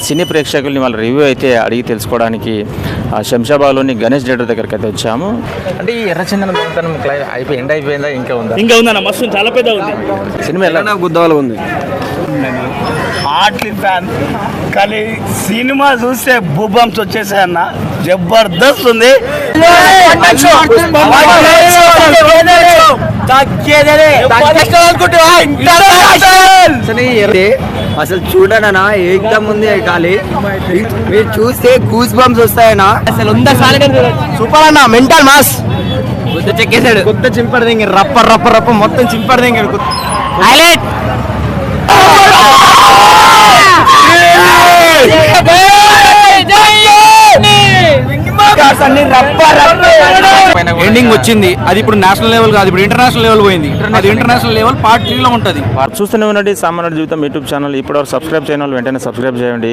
సినీ ప్రేక్షకుల్ని వాళ్ళ రివ్యూ అయితే అడిగి తెలుసుకోవడానికి శంషాబాద్లోని గణేష్ థియేటర్ దగ్గరికి అయితే వచ్చాము. అంటే ఈ ఎర్రచందనం ఎండ్ అయిపోయిందా ఇంకా ఉందన్న మస్తు చాలా పెద్ద ఉంది సినిమా ఎలా గుద్దవాళ్ళు ఉంది హార్ట్లీ ఫ్యాన్ కానీ సినిమా చూస్తే బూబంప్స్ వచ్చేసాయన్న జబర్దస్త్ ఉంది. అసలు చూడనా ఏకదం ఉంది ఖాళీ మీరు చూస్తే గూస్ బంప్స్ వస్తాయనా అసలు ఉందా సూపర్ అన్న మెంటల్ మాస్ గుద్ద చెక్కేసాడు గుద్ద చింపడదింగ రప్ప రప్ప రప్ప మొత్తం చింపడదింగ హైలైట్ ఎండింగ్ వచ్చింది. అది ఇప్పుడు నేషనల్ లెవెల్ కాదు, ఇప్పుడు ఇంటర్నేషనల్ లెవెల్ పోయింది. అది ఇంటర్నేషనల్ లెవెల్ పార్ట్ 3 లో ఉంటుంది. చూస్తూనే ఉండండి సామాన్యుడి జీవితం యూట్యూబ్ ఛానల్. ఇప్పటివరకు సబ్స్క్రైబ్ చేయని వాళ్ళు వెంటనే సబ్స్క్రైబ్ చేయండి.